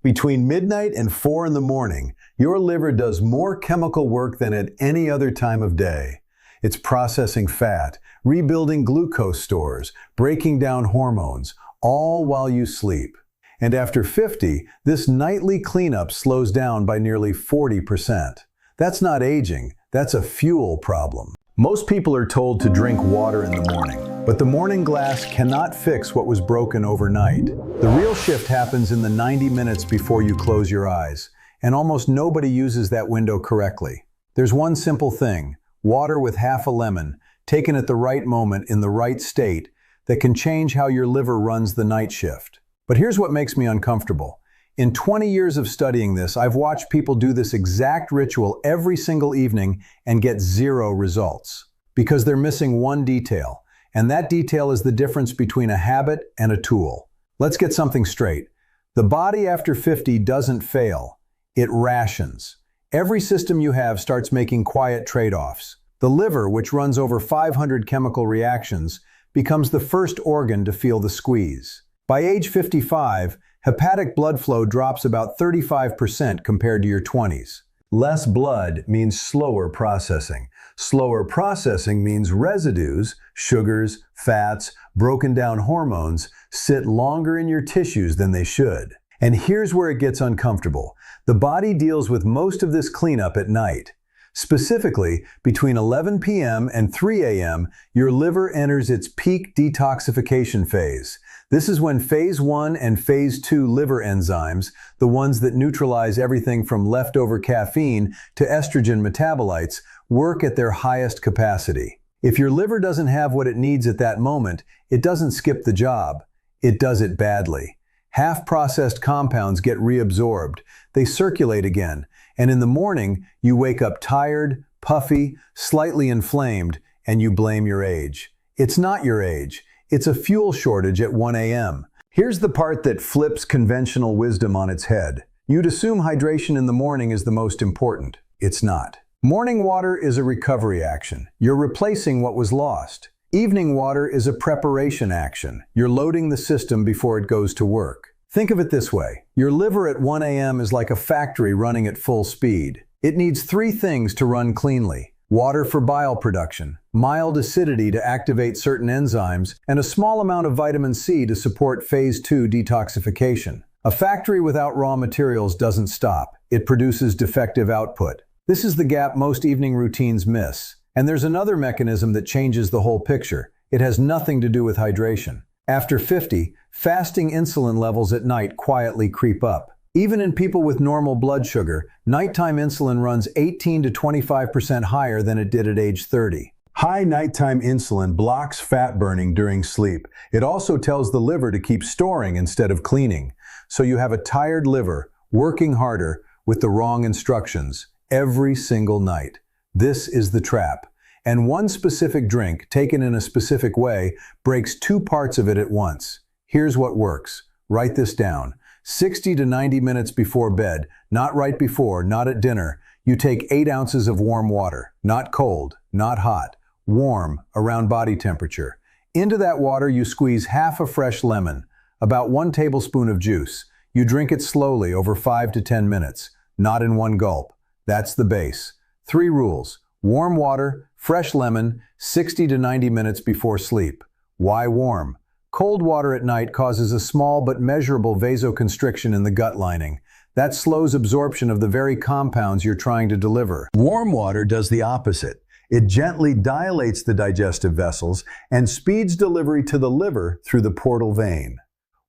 Between midnight and 4 in the morning, your liver does more chemical work than at any other time of day. It's processing fat, rebuilding glucose stores, breaking down hormones, all while you sleep. And after 50, this nightly cleanup slows down by nearly 40%. That's not aging, that's a fuel problem. Most people are told to drink water in the morning, but the morning glass cannot fix what was broken overnight. The real shift happens in the 90 minutes before you close your eyes, and almost nobody uses that window correctly. There's one simple thing, water with half a lemon, taken at the right moment in the right state, that can change how your liver runs the night shift. But here's what makes me uncomfortable. In 20 years of studying this, I've watched people do this exact ritual every single evening and get zero results. Because they're missing one detail, and that detail is the difference between a habit and a tool. Let's get something straight. The body after 50 doesn't fail, it rations. Every system you have starts making quiet trade-offs. The liver, which runs over 500 chemical reactions, becomes the first organ to feel the squeeze. By age 55, hepatic blood flow drops about 35% compared to your 20s. Less blood means slower processing. Slower processing means residues, sugars, fats, broken down hormones, sit longer in your tissues than they should. And here's where it gets uncomfortable. The body deals with most of this cleanup at night. Specifically, between 11 p.m. and 3 a.m., your liver enters its peak detoxification phase. This is when phase 1 and phase 2 liver enzymes, the ones that neutralize everything from leftover caffeine to estrogen metabolites, work at their highest capacity. If your liver doesn't have what it needs at that moment, it doesn't skip the job. It does it badly. Half-processed compounds get reabsorbed. They circulate again. And in the morning, you wake up tired, puffy, slightly inflamed, and you blame your age. It's not your age. It's a fuel shortage at 1 a.m. Here's the part that flips conventional wisdom on its head. You'd assume hydration in the morning is the most important. It's not. Morning water is a recovery action. You're replacing what was lost. Evening water is a preparation action. You're loading the system before it goes to work. Think of it this way. Your liver at 1 a.m. is like a factory running at full speed. It needs 3 things to run cleanly. Water for bile production, mild acidity to activate certain enzymes, and a small amount of vitamin C to support phase 2 detoxification. A factory without raw materials doesn't stop. It produces defective output. This is the gap most evening routines miss. And there's another mechanism that changes the whole picture. It has nothing to do with hydration. After 50, fasting insulin levels at night quietly creep up. Even in people with normal blood sugar, nighttime insulin runs 18 to 25% higher than it did at age 30. High nighttime insulin blocks fat burning during sleep. It also tells the liver to keep storing instead of cleaning. So you have a tired liver, working harder, with the wrong instructions, every single night. This is the trap. And one specific drink, taken in a specific way, breaks 2 parts of it at once. Here's what works. Write this down. 60 to 90 minutes before bed, not right before, not at dinner, you take 8 ounces of warm water. Not cold, not hot. Warm, around body temperature. Into that water you squeeze half a fresh lemon, about 1 tablespoon of juice. You drink it slowly over 5 to 10 minutes, not in one gulp. That's the base. 3 rules. Warm water, fresh lemon, 60 to 90 minutes before sleep. Why warm? Cold water at night causes a small but measurable vasoconstriction in the gut lining. That slows absorption of the very compounds you're trying to deliver. Warm water does the opposite. It gently dilates the digestive vessels and speeds delivery to the liver through the portal vein.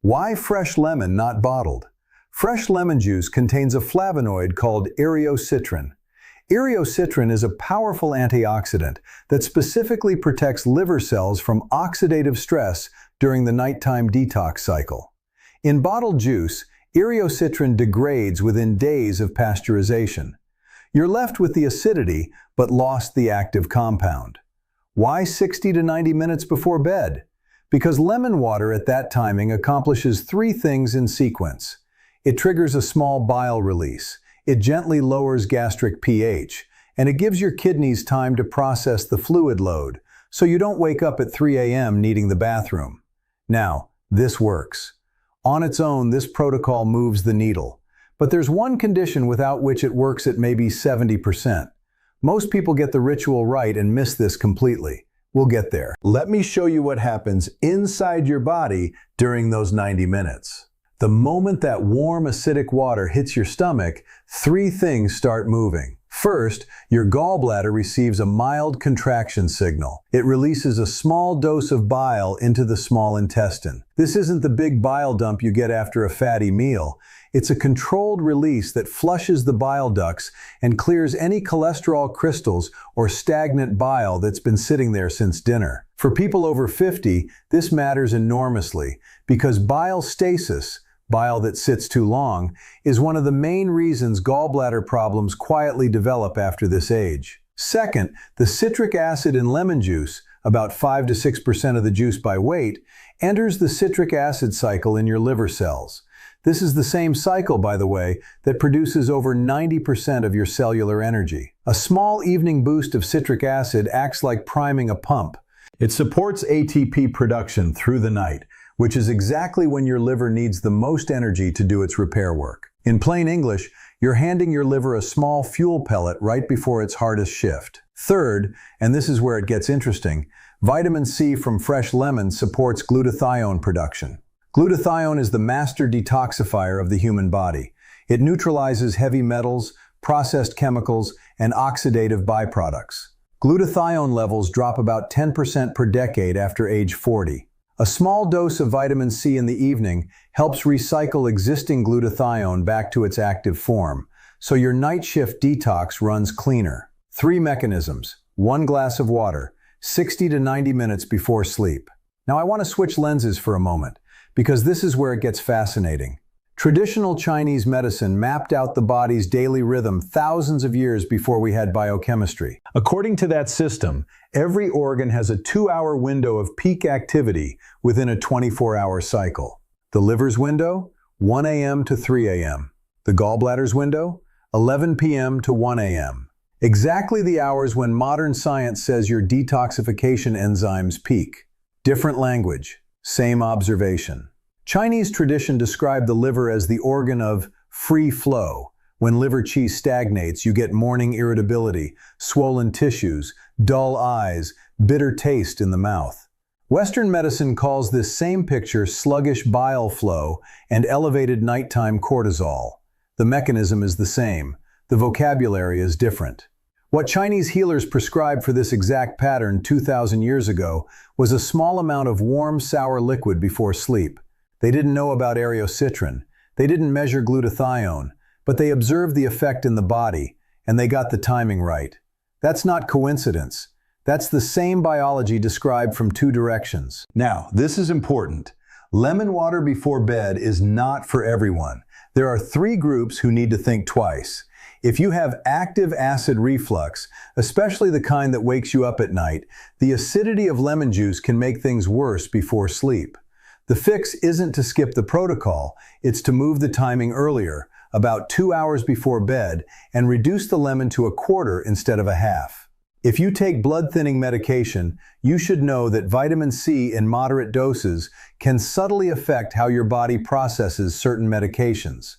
Why fresh lemon, not bottled? Fresh lemon juice contains a flavonoid called eriocitrin. Eriocitrin is a powerful antioxidant that specifically protects liver cells from oxidative stress during the nighttime detox cycle. In bottled juice, eriocitrin degrades within days of pasteurization. You're left with the acidity, but lost the active compound. Why 60 to 90 minutes before bed? Because lemon water at that timing accomplishes 3 things in sequence. It triggers a small bile release. It gently lowers gastric pH, and it gives your kidneys time to process the fluid load, so you don't wake up at 3 a.m. needing the bathroom. Now, this works. On its own, this protocol moves the needle. But there's one condition without which it works at maybe 70%. Most people get the ritual right and miss this completely. We'll get there. Let me show you what happens inside your body during those 90 minutes. The moment that warm, acidic water hits your stomach, three things start moving. First, your gallbladder receives a mild contraction signal. It releases a small dose of bile into the small intestine. This isn't the big bile dump you get after a fatty meal. It's a controlled release that flushes the bile ducts and clears any cholesterol crystals or stagnant bile that's been sitting there since dinner. For people over 50, this matters enormously because bile stasis, bile that sits too long, is one of the main reasons gallbladder problems quietly develop after this age. Second, the citric acid in lemon juice, about 5 to 6% of the juice by weight, enters the citric acid cycle in your liver cells. This is the same cycle, by the way, that produces over 90% of your cellular energy. A small evening boost of citric acid acts like priming a pump. It supports ATP production through the night, which is exactly when your liver needs the most energy to do its repair work. In plain English, you're handing your liver a small fuel pellet right before its hardest shift. Third, and this is where it gets interesting, vitamin C from fresh lemons supports glutathione production. Glutathione is the master detoxifier of the human body. It neutralizes heavy metals, processed chemicals, and oxidative byproducts. Glutathione levels drop about 10% per decade after age 40. A small dose of vitamin C in the evening helps recycle existing glutathione back to its active form, so your night shift detox runs cleaner. 3 mechanisms. 1 glass of water, 60 to 90 minutes before sleep. Now I want to switch lenses for a moment, because this is where it gets fascinating. Traditional Chinese medicine mapped out the body's daily rhythm thousands of years before we had biochemistry. According to that system, every organ has a 2-hour window of peak activity within a 24-hour cycle. The liver's window, 1 a.m. to 3 a.m. The gallbladder's window, 11 p.m. to 1 a.m. Exactly the hours when modern science says your detoxification enzymes peak. Different language, same observation. Chinese tradition described the liver as the organ of free flow. When liver qi stagnates, you get morning irritability, swollen tissues, dull eyes, bitter taste in the mouth. Western medicine calls this same picture sluggish bile flow and elevated nighttime cortisol. The mechanism is the same. The vocabulary is different. What Chinese healers prescribed for this exact pattern 2,000 years ago was a small amount of warm, sour liquid before sleep. They didn't know about eriocitrin. They didn't measure glutathione, but they observed the effect in the body, and they got the timing right. That's not coincidence. That's the same biology described from 2 directions. Now, this is important. Lemon water before bed is not for everyone. There are 3 groups who need to think twice. If you have active acid reflux, especially the kind that wakes you up at night, the acidity of lemon juice can make things worse before sleep. The fix isn't to skip the protocol, it's to move the timing earlier, about 2 hours before bed, and reduce the lemon to a quarter instead of a half. If you take blood-thinning medication, you should know that vitamin C in moderate doses can subtly affect how your body processes certain medications.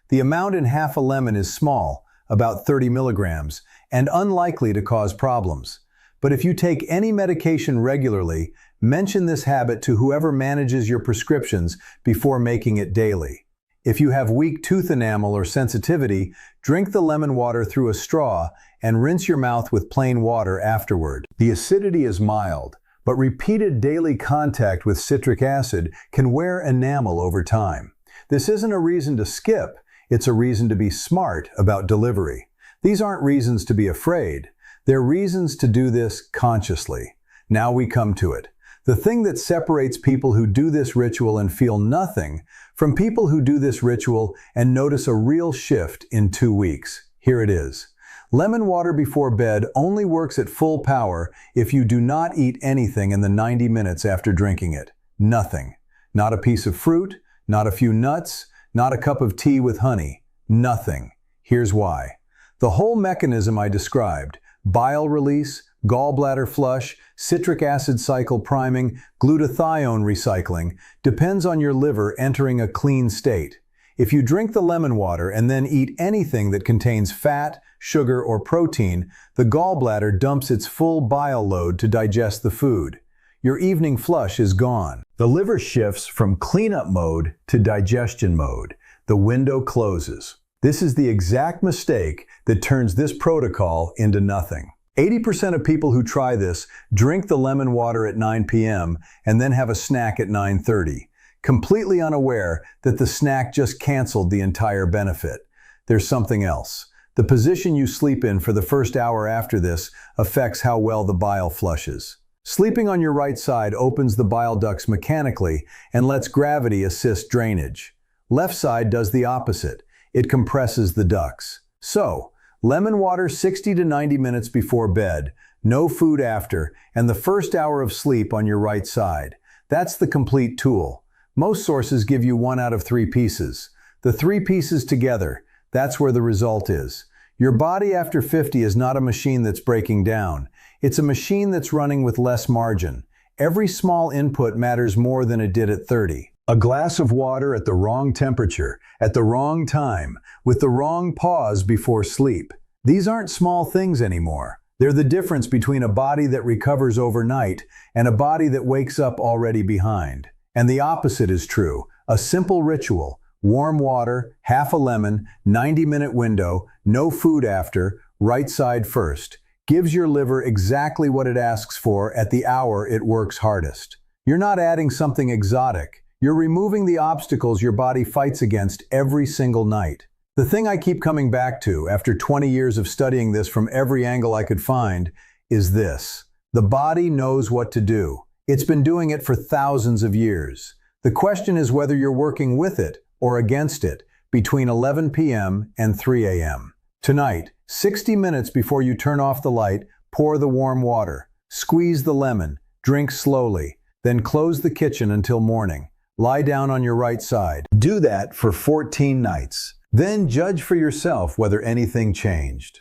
The amount in half a lemon is small, about 30 milligrams, and unlikely to cause problems. But if you take any medication regularly, mention this habit to whoever manages your prescriptions before making it daily. If you have weak tooth enamel or sensitivity, drink the lemon water through a straw and rinse your mouth with plain water afterward. The acidity is mild, but repeated daily contact with citric acid can wear enamel over time. This isn't a reason to skip, it's a reason to be smart about delivery. These aren't reasons to be afraid. They're reasons to do this consciously. Now we come to it. The thing that separates people who do this ritual and feel nothing from people who do this ritual and notice a real shift in 2 weeks. Here it is. Lemon water before bed only works at full power if you do not eat anything in the 90 minutes after drinking it. Nothing. Not a piece of fruit, not a few nuts, not a cup of tea with honey. Nothing. Here's why. The whole mechanism I described, bile release, gallbladder flush, citric acid cycle priming, glutathione recycling, depends on your liver entering a clean state. If you drink the lemon water and then eat anything that contains fat, sugar, or protein, the gallbladder dumps its full bile load to digest the food. Your evening flush is gone. The liver shifts from cleanup mode to digestion mode. The window closes. This is the exact mistake that turns this protocol into nothing. 80% of people who try this drink the lemon water at 9 p.m. and then have a snack at 9:30, completely unaware that the snack just canceled the entire benefit. There's something else. The position you sleep in for the first hour after this affects how well the bile flushes. Sleeping on your right side opens the bile ducts mechanically and lets gravity assist drainage. Left side does the opposite. It compresses the ducts. So, lemon water 60 to 90 minutes before bed, no food after, and the first hour of sleep on your right side. That's the complete tool. Most sources give you 1 out of 3 pieces. The 3 pieces together, that's where the result is. Your body after 50 is not a machine that's breaking down. It's a machine that's running with less margin. Every small input matters more than it did at 30. A glass of water at the wrong temperature, at the wrong time, with the wrong pause before sleep. These aren't small things anymore. They're the difference between a body that recovers overnight and a body that wakes up already behind. And the opposite is true. A simple ritual, warm water, half a lemon, 90-minute window, no food after, right side first, gives your liver exactly what it asks for at the hour it works hardest. You're not adding something exotic. You're removing the obstacles your body fights against every single night. The thing I keep coming back to, after 20 years of studying this from every angle I could find, is this. The body knows what to do. It's been doing it for thousands of years. The question is whether you're working with it or against it between 11 p.m. and 3 a.m. Tonight, 60 minutes before you turn off the light, pour the warm water. Squeeze the lemon. Drink slowly. Then close the kitchen until morning. Lie down on your right side. Do that for 14 nights. Then judge for yourself whether anything changed.